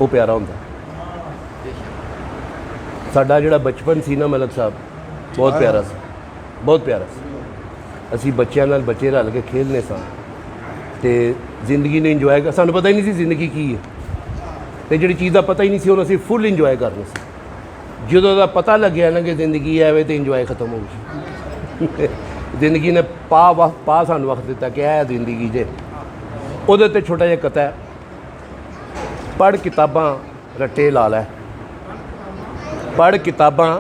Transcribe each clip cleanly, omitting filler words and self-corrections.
वो प्यारा होंदा। साडा जिहड़ा बचपन सी ना मलक साहब बहुत प्यारा सी, बहुत प्यारा सी। असी बच्चों नाल बच्चे रल के खेलने सां ते जिंदगी ने इंजॉय कर, सानू पता ही नहीं सी जिंदगी की है, तो जिहड़ी चीज़ का पता ही नहीं सी उन्होंने असी फुल इंजॉय करने से। जो दा पता लग्या ना कि जिंदगी है तो इंजॉय खत्म हो गई। जिंदगी ने पा सानू वक्त दिता कि है जिंदगी जे। उहदे ते छोटा जिहा कथा है, पढ़ किताबां रट्टे ला लै, पढ़ किताबां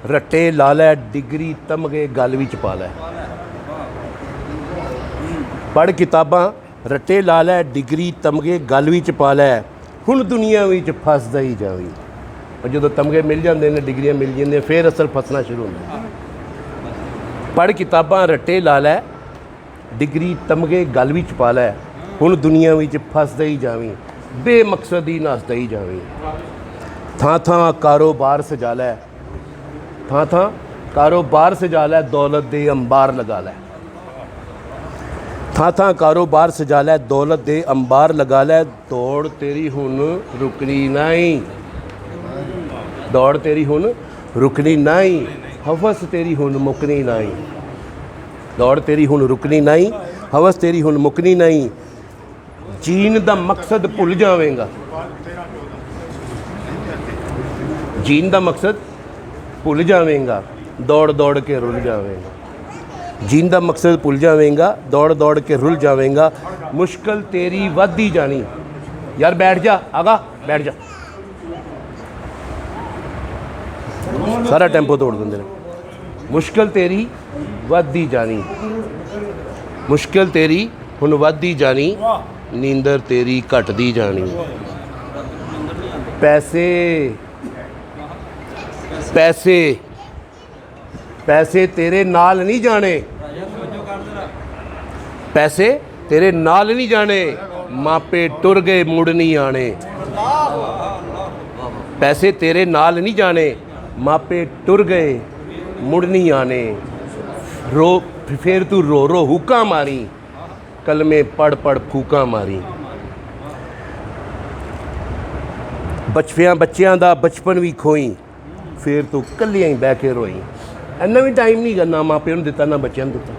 रट्टे ला लै, डिग्री तमगे गल विच पा लै। पढ़ किताबां रट्टे ला लै, डिग्री तमगे गल विच पा लै, हुण दुनिया विच फसदा ही जावी। और जो तमगे मिल जाते हैं, डिग्रियां मिल जाती, फिर असल फसना शुरू होता। पढ़ किताबां रट्टे ला लै, डिग्री तमगे गल विच पा लै, हुण दुनिया विच फसदा ही जावी, बेमकसद ही नसदा ही जावी। थां थां कारोबार सजा लै, थां थां कारोबार सजा लै, दौलत दे अंबार लगा लै। थां थां कारोबार सजा लै, दौलत दे अंबार लगा लै, दौड़ तेरी हुण रुकनी नहीं, दौड़ तेरी हुण रुकनी नहीं, हवस तेरी हुण मुकनी नहीं, दौड़ तेरी हुण रुकनी नहीं, हवस तेरी हुण मुकनी नहीं। जीन दा मकसद भुल जावेगा, जीन दा मकसद भुल जावेगा, दौड़ दौड़ के रुल जावेगा। जीन दा मकसद भुल जावेगा, दौड़ दौड़ के रुल जावेगा, मुश्किल तेरी वधदी जानी। यार बैठ जा, आगा बैठ जा, सारा टेंपो तोड़ देंगे। मुश्किल तेरी वधदी जानी, मुश्किल तेरी हुण वधदी जानी, नींदर तेरी घटदी जानी। पैसे पैसे पैसे तेरे नाल नहीं जाने, पैसे तेरे नाल नहीं जाने, मापे टुर गए मुड़ नहीं आने। पैसे तेरे नाल नहीं जाने, मापे टुर गए मुड़ नहीं आने। रो फिर तू रो रो हुक्का मारी, कलमे पढ़ पढ़ फूका मारी। बच्चियां दा बचपन भी खोई, फिर तू कल्लियां ही बह के रोई। इन्ना भी टाइम नहीं करना, माँ प्यो ने दिता ना बच्चों ने दिता।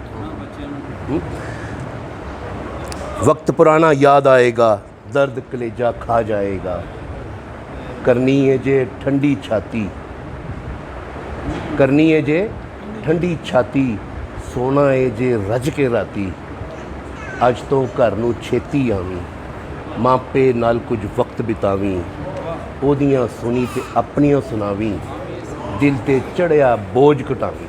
वक्त पुराना याद आएगा, दर्द कलेजा खा जाएगा। करनी है जे ठंडी छाती, करनी है जे ठंडी छाती, सोना है जे रज के राती। अज तो घर नूं छेती आवी, मापे नाल कुछ वक्त बितावी, ओदियां सुनी ते अपनियां सुनावी, दिल ते चढ़िया बोझ घटावी।